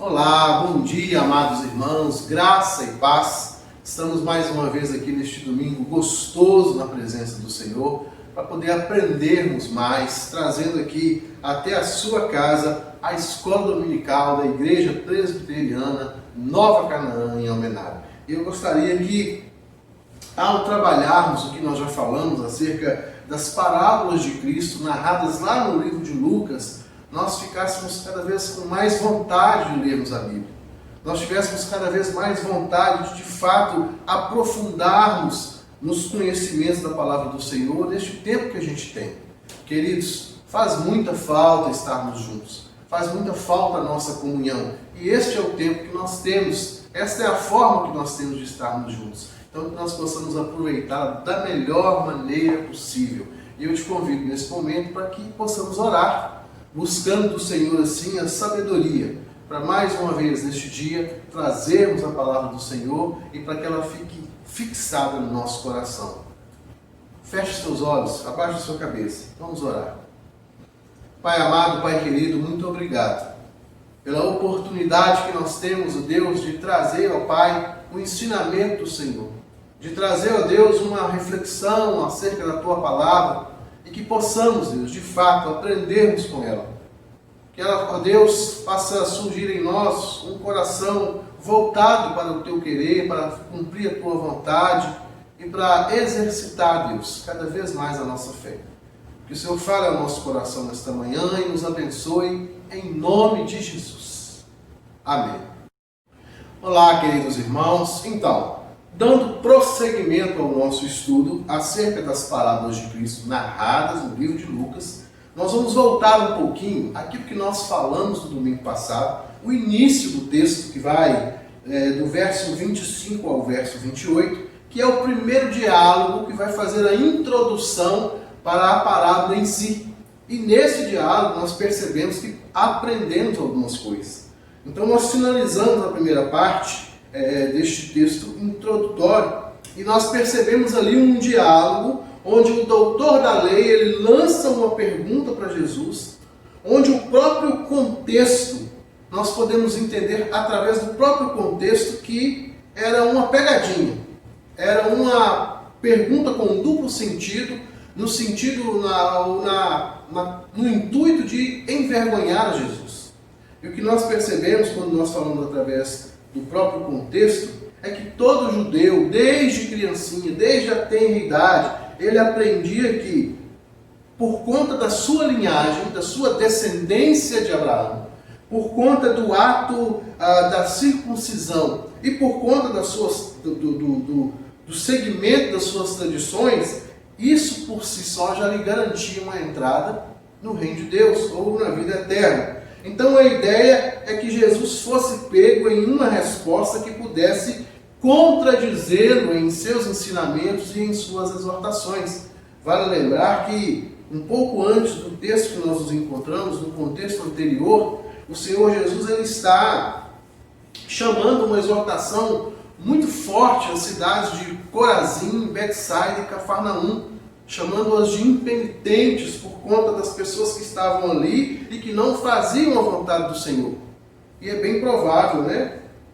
Olá, bom dia, amados irmãos, graça e paz. Estamos mais uma vez aqui neste domingo gostoso na presença do Senhor, para poder aprendermos mais, trazendo aqui até a sua casa a escola dominical da Igreja Presbiteriana Nova Canaã em Almenara. Eu gostaria que, ao trabalharmos o que nós já falamos acerca das parábolas de Cristo narradas lá no livro de Lucas, nós ficássemos cada vez com mais vontade de lermos a Bíblia. Nós tivéssemos cada vez mais vontade de fato, aprofundarmos nos conhecimentos da Palavra do Senhor neste tempo que a gente tem. Queridos, faz muita falta estarmos juntos. Faz muita falta a nossa comunhão. E este é o tempo que nós temos. Esta é a forma que nós temos de estarmos juntos. Então, que nós possamos aproveitar da melhor maneira possível. E eu te convido nesse momento para que possamos orar, buscando do Senhor assim a sabedoria, para mais uma vez neste dia trazermos a palavra do Senhor e para que ela fique fixada no nosso coração. Feche seus olhos, abaixe a sua cabeça, vamos orar. Pai amado, Pai querido, muito obrigado pela oportunidade que nós temos, ó Deus, de trazer, ó Pai, o ensinamento do Senhor, de trazer, ó Deus, uma reflexão acerca da Tua palavra, e que possamos, Deus, de fato, aprendermos com ela. Que ela, ó Deus, faça surgir em nós um coração voltado para o Teu querer, para cumprir a Tua vontade e para exercitar, Deus, cada vez mais a nossa fé. Que o Senhor fale ao nosso coração nesta manhã e nos abençoe em nome de Jesus. Amém. Olá, queridos irmãos. Então, dando prosseguimento ao nosso estudo acerca das parábolas de Cristo narradas no livro de Lucas, nós vamos voltar um pouquinho àquilo que nós falamos no domingo passado, o início do texto que vai do verso 25 ao verso 28, que é o primeiro diálogo que vai fazer a introdução para a parábola em si. E nesse diálogo nós percebemos que aprendemos algumas coisas. Então nós finalizamos a primeira parte deste texto introdutório, e nós percebemos ali um diálogo onde o doutor da lei ele lança uma pergunta para Jesus, onde o próprio contexto, nós podemos entender através do próprio contexto que era uma pegadinha, era uma pergunta com duplo sentido, no intuito de envergonhar Jesus. E o que nós percebemos quando nós falamos através do próprio contexto, é que todo judeu, desde criancinha, desde a tenra idade, ele aprendia que, por conta da sua linhagem, da sua descendência de Abraão, por conta do ato da circuncisão e por conta do segmento das suas tradições, isso por si só já lhe garantia uma entrada no reino de Deus, ou na vida eterna. Então a ideia é que Jesus fosse pego em uma resposta que pudesse contradizê-lo em seus ensinamentos e em suas exortações. Vale lembrar que um pouco antes do texto que nós nos encontramos, no contexto anterior, o Senhor Jesus ele está chamando uma exortação muito forte às cidades de Corazim, Betsaida e Cafarnaum, chamando-as de impenitentes por conta das pessoas que estavam ali e que não faziam a vontade do Senhor. E é bem provável,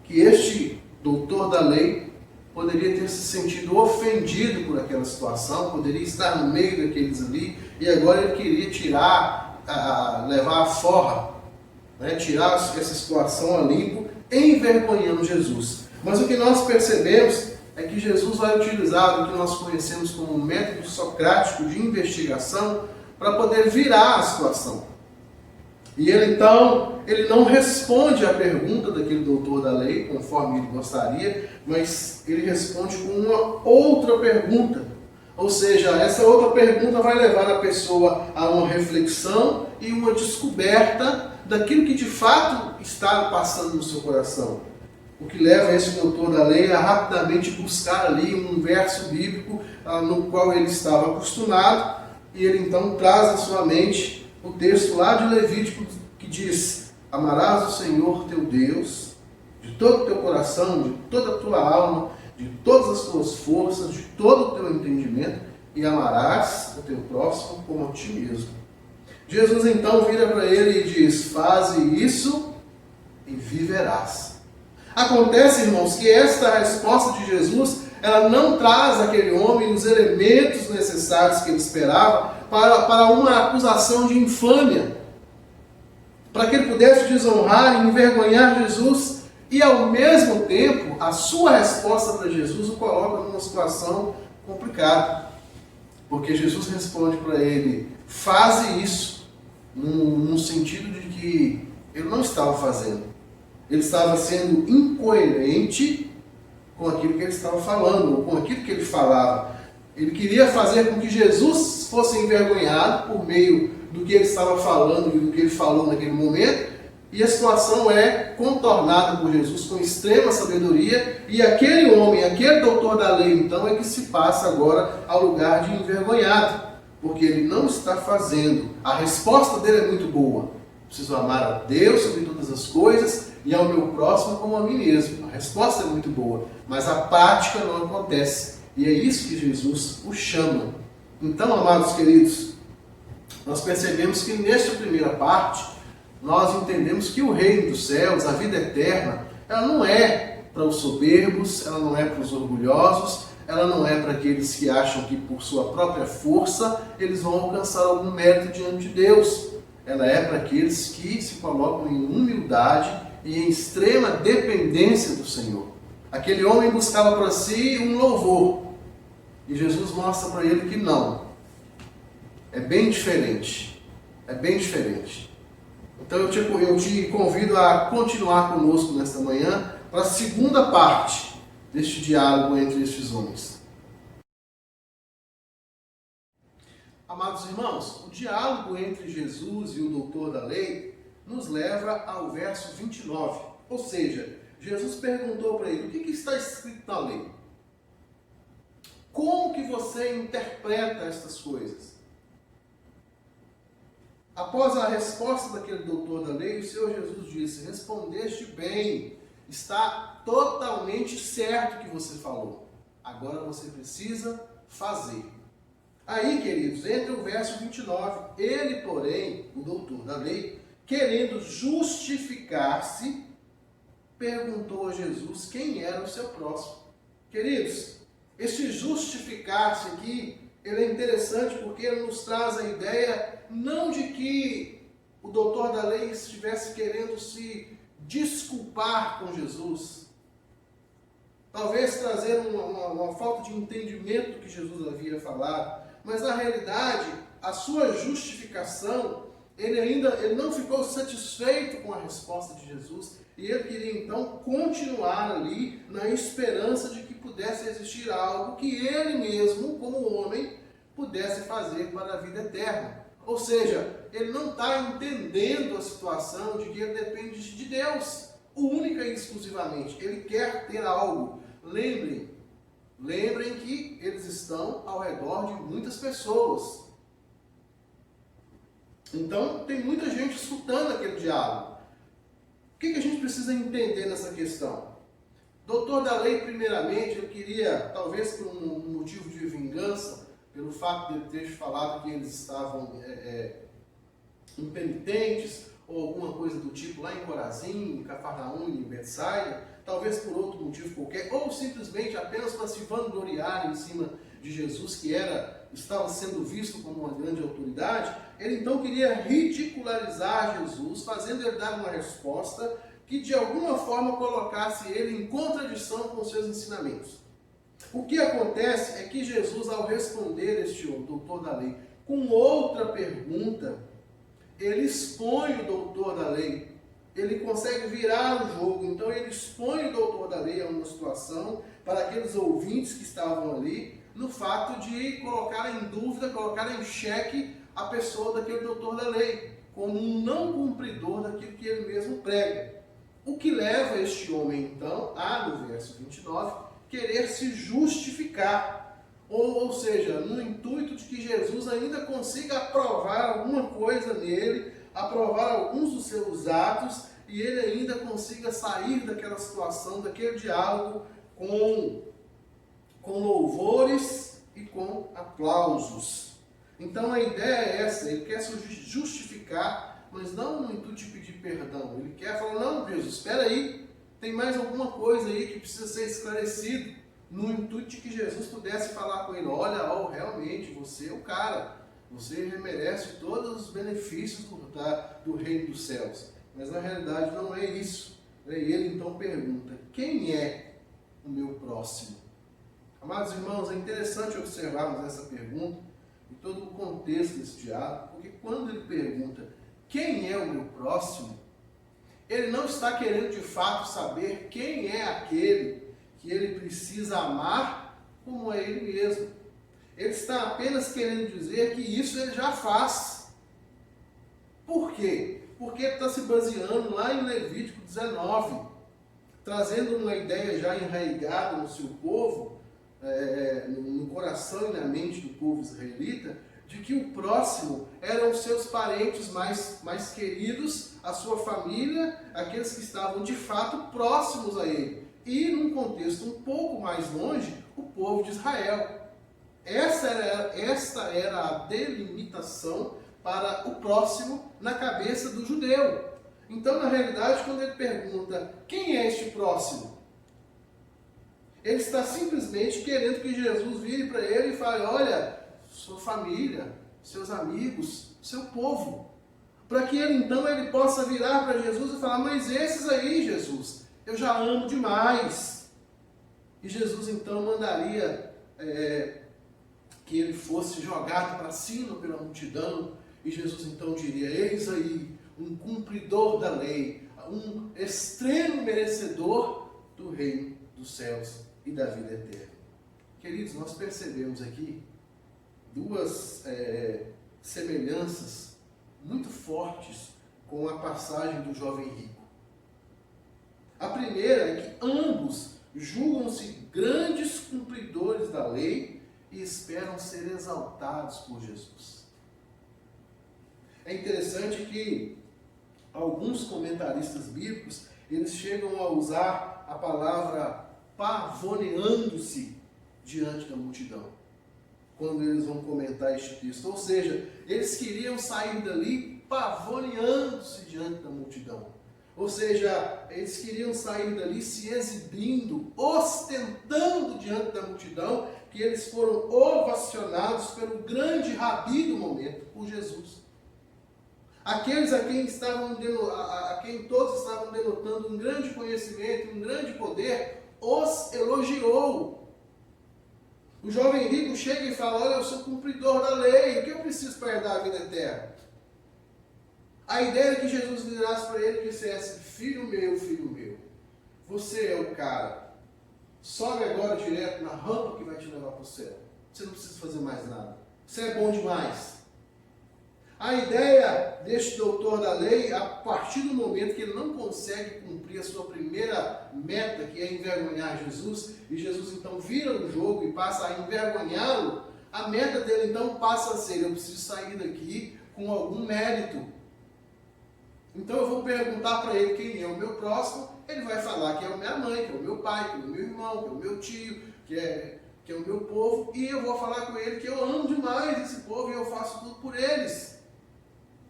que este doutor da lei poderia ter se sentido ofendido por aquela situação, poderia estar no meio daqueles ali, e agora ele queria levar a forra, tirar essa situação a limpo, envergonhando Jesus. Mas o que nós percebemos é que Jesus vai utilizar o que nós conhecemos como método socrático de investigação para poder virar a situação. E ele não responde à pergunta daquele doutor da lei, conforme ele gostaria, mas ele responde com uma outra pergunta. Ou seja, essa outra pergunta vai levar a pessoa a uma reflexão e uma descoberta daquilo que de fato está passando no seu coração. O que leva esse doutor da lei a rapidamente buscar ali um verso bíblico no qual ele estava acostumado, e ele então traz à sua mente o texto lá de Levítico que diz: amarás o Senhor teu Deus de todo o teu coração, de toda a tua alma, de todas as tuas forças, de todo o teu entendimento, e amarás o teu próximo como a ti mesmo. Jesus então vira para ele e diz: faze isso e viverás. Acontece, irmãos, que esta resposta de Jesus, ela não traz àquele homem os elementos necessários que ele esperava para uma acusação de infâmia, para que ele pudesse desonrar e envergonhar Jesus, e ao mesmo tempo, a sua resposta para Jesus o coloca numa situação complicada, porque Jesus responde para ele: faze isso, num sentido de que ele não estava fazendo. Ele estava sendo incoerente com aquilo que ele estava falando, ou com aquilo que ele falava. Ele queria fazer com que Jesus fosse envergonhado por meio do que ele estava falando e do que ele falou naquele momento, e a situação é contornada por Jesus com extrema sabedoria, e aquele homem, aquele doutor da lei, então, é que se passa agora ao lugar de envergonhado, porque ele não está fazendo. A resposta dele é muito boa: preciso amar a Deus sobre todas as coisas e ao meu próximo como a mim mesmo. A resposta é muito boa, mas a prática não acontece, e é isso que Jesus o chama. Então, amados queridos, nós percebemos que nesta primeira parte, nós entendemos que o reino dos céus, a vida eterna, ela não é para os soberbos, ela não é para os orgulhosos, ela não é para aqueles que acham que por sua própria força eles vão alcançar algum mérito diante de Deus. Ela é para aqueles que se colocam em humildade e em extrema dependência do Senhor. Aquele homem buscava para si um louvor, e Jesus mostra para ele que não. É bem diferente. É bem diferente. Então eu te convido a continuar conosco nesta manhã para a segunda parte deste diálogo entre estes homens. Amados irmãos, o diálogo entre Jesus e o doutor da lei nos leva ao verso 29. Ou seja, Jesus perguntou para ele: o que está escrito na lei? Como que você interpreta estas coisas? Após a resposta daquele doutor da lei, o Senhor Jesus disse: respondeste bem, está totalmente certo o que você falou. Agora você precisa fazer. Aí, queridos, entra o verso 29. Ele, porém, o doutor da lei, querendo justificar-se, perguntou a Jesus quem era o seu próximo. Queridos, este justificar-se aqui, ele é interessante porque ele nos traz a ideia não de que o doutor da lei estivesse querendo se desculpar com Jesus, talvez trazer uma falta de entendimento do que Jesus havia falado, mas na realidade a sua justificação, ele não ficou satisfeito com a resposta de Jesus, e ele queria então continuar ali na esperança de que pudesse existir algo que ele mesmo, como homem, pudesse fazer para a vida eterna. Ou seja, ele não está entendendo a situação de que ele depende de Deus, única e exclusivamente. Ele quer ter algo. Lembrem que eles estão ao redor de muitas pessoas. Então, tem muita gente escutando aquele diálogo. O que a gente precisa entender nessa questão? Doutor da lei, primeiramente, ele queria, talvez por um motivo de vingança, pelo fato de ele ter falado que eles estavam impenitentes, ou alguma coisa do tipo lá em Corazim, em Cafarnaum e em Betsaida, talvez por outro motivo qualquer, ou simplesmente apenas para se vangloriar em cima de Jesus, que estava sendo visto como uma grande autoridade. Ele então queria ridicularizar Jesus, fazendo ele dar uma resposta que de alguma forma colocasse ele em contradição com os seus ensinamentos. O que acontece é que Jesus, ao responder este doutor da lei com outra pergunta, ele expõe o doutor da lei, ele consegue virar o jogo. Então ele expõe o doutor da lei a uma situação para aqueles ouvintes que estavam ali, no fato de colocar em dúvida, colocar em xeque a pessoa daquele doutor da lei, como um não cumpridor daquilo que ele mesmo prega. O que leva este homem, então, a, no verso 29, querer se justificar. Ou seja, no intuito de que Jesus ainda consiga aprovar alguma coisa nele, aprovar alguns dos seus atos, e ele ainda consiga sair daquela situação, daquele diálogo com louvores e com aplausos. Então a ideia é essa: ele quer se justificar, mas não no intuito de pedir perdão. Ele quer falar, não, Jesus, espera aí, tem mais alguma coisa aí que precisa ser esclarecido. No intuito de que Jesus pudesse falar com ele, olha, realmente, você é o cara, você merece todos os benefícios do reino dos céus. Mas na realidade não é isso. E ele então pergunta, quem é o meu próximo? Amados irmãos, é interessante observarmos essa pergunta e todo o contexto desse diálogo, porque quando ele pergunta, quem é o meu próximo? Ele não está querendo de fato saber quem é aquele que ele precisa amar como é ele mesmo. Ele está apenas querendo dizer que isso ele já faz. Por quê? Porque ele está se baseando lá em Levítico 19, trazendo uma ideia já enraizada no seu povo, no coração e na mente do povo israelita, de que o próximo eram os seus parentes mais queridos, a sua família, aqueles que estavam de fato próximos a ele. E num contexto um pouco mais longe, o povo de Israel. Esta era a delimitação para o próximo na cabeça do judeu. Então, na realidade, quando ele pergunta quem é este próximo, ele está simplesmente querendo que Jesus vire para ele e fale, olha, sua família, seus amigos, seu povo. Para que ele possa virar para Jesus e falar, mas esses aí, Jesus, eu já amo demais. E Jesus então mandaria que ele fosse jogado para cima pela multidão. E Jesus então diria, eis aí um cumpridor da lei, um extremo merecedor do reino dos céus e da vida eterna. Queridos, nós percebemos aqui duas semelhanças muito fortes com a passagem do jovem rico. A primeira é que ambos julgam-se grandes cumpridores da lei e esperam ser exaltados por Jesus. É interessante que alguns comentaristas bíblicos, eles chegam a usar a palavra pavoneando-se diante da multidão, quando eles vão comentar este texto. Ou seja, eles queriam sair dali pavoneando-se diante da multidão. Ou seja, eles queriam sair dali se exibindo, ostentando diante da multidão, que eles foram ovacionados pelo grande rabi do momento, por Jesus. Aqueles a quem todos estavam denotando um grande conhecimento, um grande poder, os elogiou. O jovem rico chega e fala, olha, eu sou cumpridor da lei, o que eu preciso para herdar a vida eterna? A ideia é que Jesus virasse para ele e dissesse, filho meu, você é o cara, sobe agora direto na rampa que vai te levar para o céu. Você não precisa fazer mais nada. Você é bom demais. A ideia deste doutor da lei, a partir do momento que ele não consegue cumprir a sua primeira meta, que é envergonhar Jesus, e Jesus então vira o jogo e passa a envergonhá-lo, a meta dele então passa a ser, eu preciso sair daqui com algum mérito. Então eu vou perguntar para ele quem é o meu próximo, ele vai falar que é a minha mãe, que é o meu pai, que é o meu irmão, que é o meu tio, que é o meu povo, e eu vou falar com ele que eu amo demais esse povo e eu faço tudo por eles.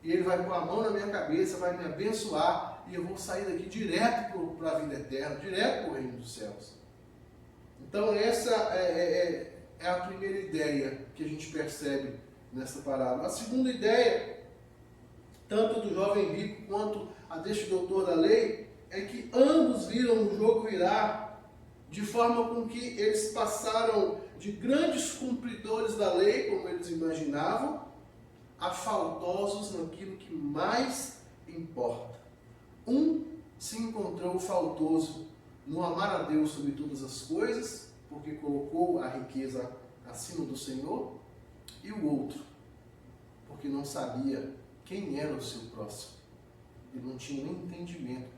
E ele vai pôr a mão na minha cabeça, vai me abençoar, e eu vou sair daqui direto para a vida eterna, direto para o reino dos céus. Então essa é a primeira ideia que a gente percebe nessa parábola. A segunda ideia, tanto do jovem rico quanto a deste doutor da lei, é que ambos viram o jogo virar, de forma com que eles passaram de grandes cumpridores da lei, como eles imaginavam, a faltosos naquilo que mais importa. Um se encontrou faltoso no amar a Deus sobre todas as coisas, porque colocou a riqueza acima do Senhor, e o outro, porque não sabia quem era o seu próximo. Ele não tinha nem entendimento.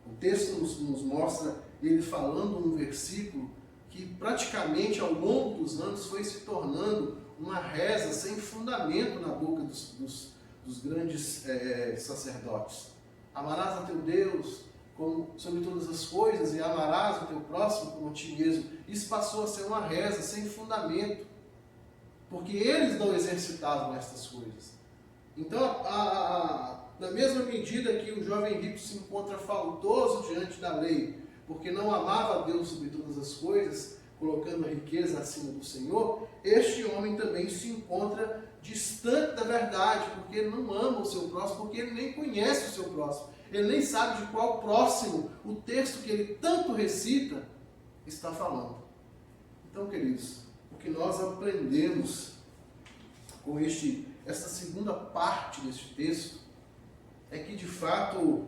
O texto nos mostra ele falando um versículo que praticamente ao longo dos anos foi se tornando uma reza sem fundamento na boca dos grandes sacerdotes. Amarás a teu Deus sobre todas as coisas e amarás o teu próximo como a ti mesmo. Isso passou a ser uma reza sem fundamento, porque eles não exercitavam estas coisas. Então, na mesma medida que o jovem rico se encontra faltoso diante da lei, porque não amava a Deus sobre todas as coisas, colocando a riqueza acima do Senhor, este homem também se encontra distante da verdade, porque ele não ama o seu próximo, porque ele nem conhece o seu próximo, ele nem sabe de qual próximo o texto que ele tanto recita está falando. Então, queridos, o que nós aprendemos com essa segunda parte deste texto é que, de fato,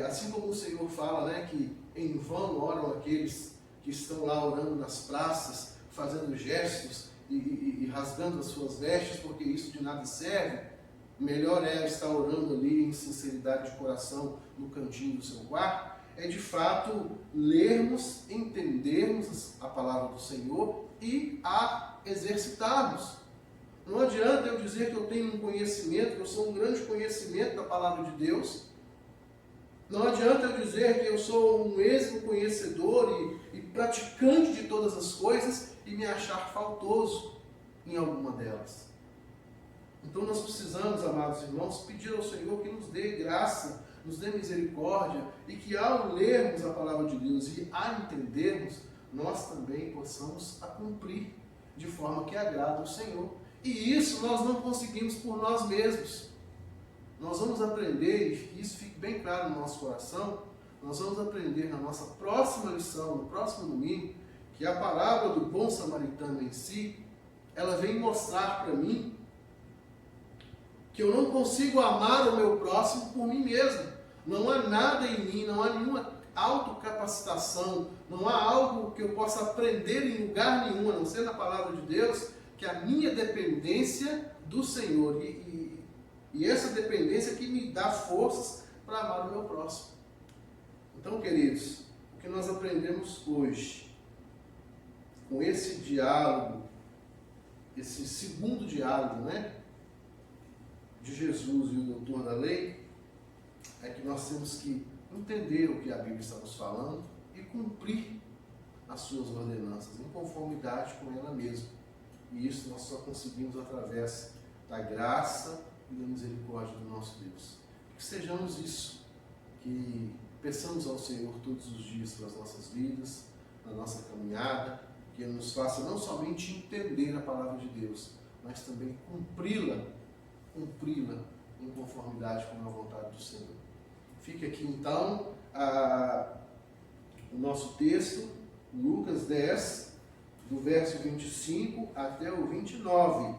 assim como o Senhor fala, né, que em vão oram aqueles que estão lá orando nas praças, fazendo gestos e rasgando as suas vestes, porque isso de nada serve. Melhor é estar orando ali em sinceridade de coração no cantinho do seu quarto. É de fato lermos, entendermos a palavra do Senhor e a exercitarmos. Não adianta eu dizer que eu tenho um conhecimento, que eu sou um grande conhecimento da palavra de Deus. Não adianta eu dizer que eu sou um êxito conhecedor e praticante de todas as coisas e me achar faltoso em alguma delas. Então nós precisamos, amados irmãos, pedir ao Senhor que nos dê graça, nos dê misericórdia e que ao lermos a palavra de Deus e a entendermos, nós também possamos a cumprir de forma que agrada ao Senhor. E isso nós não conseguimos por nós mesmos. Nós vamos aprender, e que isso fique bem claro no nosso coração, nós vamos aprender na nossa próxima lição, no próximo domingo, que a parábola do bom samaritano em si, ela vem mostrar para mim que eu não consigo amar o meu próximo por mim mesmo. Não há nada em mim, não há nenhuma autocapacitação, não há algo que eu possa aprender em lugar nenhum, a não ser na palavra de Deus, que a minha dependência do Senhor e essa dependência que me dá forças para amar o meu próximo. Então, queridos, o que nós aprendemos hoje, com esse diálogo, esse segundo diálogo, né, de Jesus e o doutor da lei, é que nós temos que entender o que a Bíblia está nos falando e cumprir as suas ordenanças em conformidade com ela mesma. E isso nós só conseguimos através da graça e da misericórdia do nosso Deus. Que sejamos isso, que peçamos ao Senhor todos os dias pelas nossas vidas, na nossa caminhada, que Ele nos faça não somente entender a palavra de Deus, mas também cumpri-la em conformidade com a vontade do Senhor. Fica aqui então o nosso texto, Lucas 10, do verso 25 até o 29.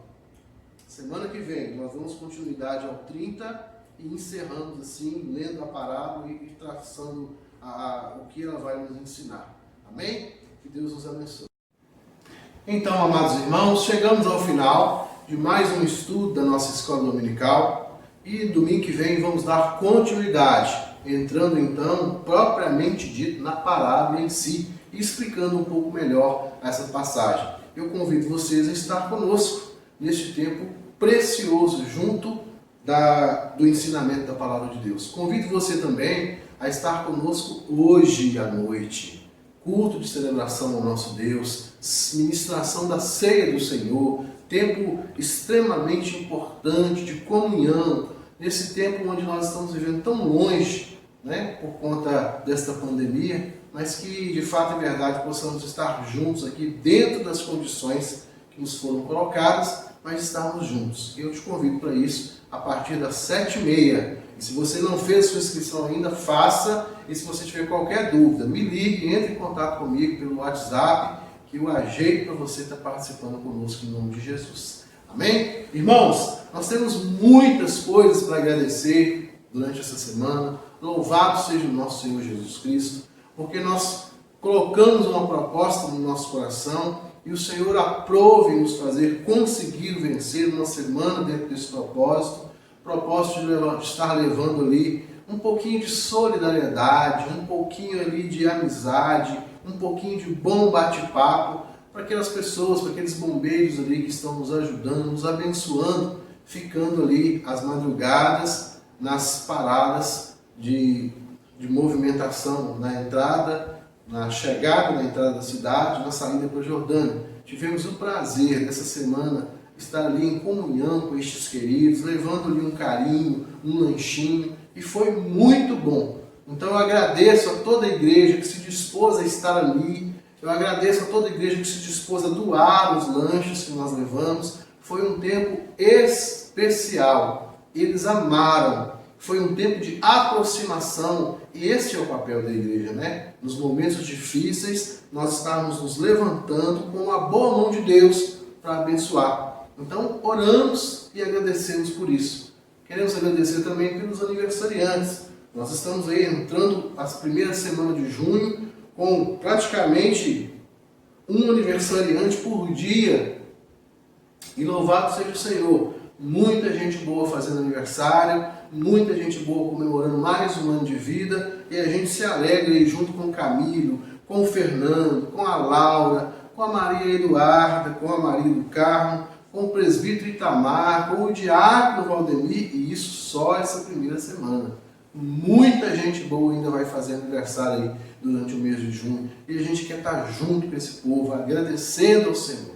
Semana que vem nós damos continuidade ao 30 e encerramos assim, lendo a parábola e traçando o que ela vai nos ensinar. Amém? Que Deus nos abençoe. Então, amados irmãos, chegamos ao final de mais um estudo da nossa escola dominical e domingo que vem vamos dar continuidade, entrando então propriamente dito na parábola em si e explicando um pouco melhor essa passagem. Eu convido vocês a estar conosco neste tempo precioso junto do ensinamento da palavra de Deus. Convido você também a estar conosco hoje à noite. Culto de celebração ao nosso Deus, ministração da ceia do Senhor, tempo extremamente importante de comunhão, nesse tempo onde nós estamos vivendo tão longe, né, por conta desta pandemia, mas que de fato e verdade possamos estar juntos aqui dentro das condições que nos foram colocadas, mas estarmos juntos. Eu te convido para isso a partir das 7h30. E se você não fez sua inscrição ainda, faça. E se você tiver qualquer dúvida, me ligue, entre em contato comigo pelo WhatsApp, que eu ajeito para você estar participando conosco em nome de Jesus. Amém? Irmãos, nós temos muitas coisas para agradecer durante essa semana. Louvado seja o nosso Senhor Jesus Cristo, porque nós colocamos uma proposta no nosso coração e o Senhor aprove nos fazer conseguir vencer uma semana dentro desse propósito de estar levando ali um pouquinho de solidariedade, um pouquinho ali de amizade, um pouquinho de bom bate-papo para aquelas pessoas, para aqueles bombeiros ali que estão nos ajudando, nos abençoando, ficando ali às madrugadas nas paradas de movimentação na entrada, na chegada na entrada da cidade, na saída para o Jordânia. Tivemos o prazer dessa semana estar ali em comunhão com estes queridos, levando-lhe um carinho, um lanchinho, e foi muito bom. Então eu agradeço a toda a igreja que se dispôs a estar ali, eu agradeço a toda a igreja que se dispôs a doar os lanches que nós levamos. Foi um tempo especial, eles amaram, foi um tempo de aproximação, e este é o papel da igreja, né? Nos momentos difíceis, nós estamos nos levantando com a boa mão de Deus para abençoar. Então, oramos e agradecemos por isso. Queremos agradecer também pelos aniversariantes. Nós estamos aí entrando as primeiras semanas de junho com praticamente um aniversariante por dia. E louvado seja o Senhor. Muita gente boa fazendo aniversário, muita gente boa comemorando mais um ano de vida, e a gente se alegra aí junto com o Camilo, com o Fernando, com a Laura, com a Maria Eduarda, com a Maria do Carmo, com o presbítero Itamar, com o diácono Valdemir, e isso só essa primeira semana. Muita gente boa ainda vai fazer aniversário aí durante o mês de junho, e a gente quer estar junto com esse povo, agradecendo ao Senhor.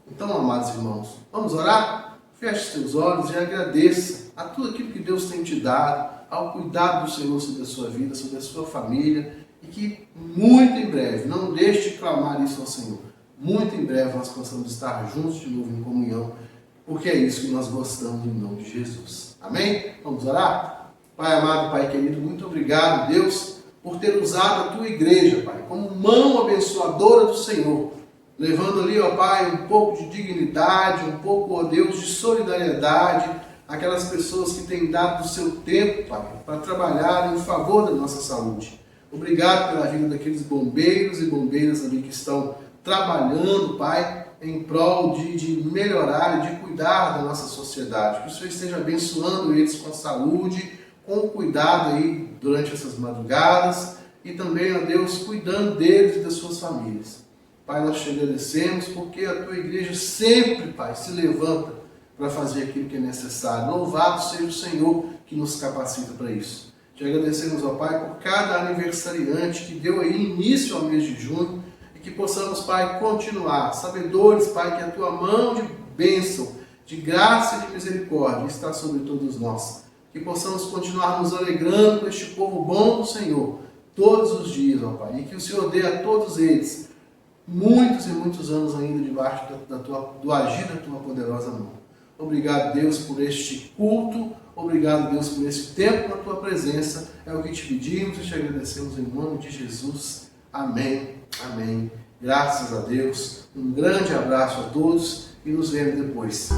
Então, amados irmãos, vamos orar? Feche seus olhos e agradeça a tudo aquilo que Deus tem te dado, ao cuidado do Senhor sobre a sua vida, sobre a sua família, e que muito em breve, não deixe de clamar isso ao Senhor, muito em breve nós possamos estar juntos de novo em comunhão, porque é isso que nós gostamos em nome de Jesus. Amém? Vamos orar? Pai amado, Pai querido, muito obrigado, Deus, por ter usado a tua igreja, Pai, como mão abençoadora do Senhor, levando ali, ó Pai, um pouco de dignidade, um pouco, ó Deus, de solidariedade, aquelas pessoas que têm dado do seu tempo, Pai, para trabalhar em favor da nossa saúde. Obrigado pela vida daqueles bombeiros e bombeiras ali que estão trabalhando, Pai, em prol de melhorar e de cuidar da nossa sociedade. Que o Senhor esteja abençoando eles com saúde, com cuidado aí durante essas madrugadas e também, ó Deus, cuidando deles e das suas famílias. Pai, nós te agradecemos porque a tua igreja sempre, Pai, se levanta para fazer aquilo que é necessário. Louvado seja o Senhor que nos capacita para isso. Te agradecemos, ó Pai, por cada aniversariante que deu aí início ao mês de junho e que possamos, Pai, continuar, sabedores, Pai, que a tua mão de bênção, de graça e de misericórdia está sobre todos nós. Que possamos continuar nos alegrando com este povo bom do Senhor todos os dias, ó Pai, e que o Senhor dê a todos eles muitos e muitos anos ainda debaixo do agir da tua poderosa mão. Obrigado, Deus, por este culto. Obrigado, Deus, por esse tempo na tua presença. É o que te pedimos e te agradecemos em nome de Jesus. Amém. Amém. Graças a Deus. Um grande abraço a todos e nos vemos depois.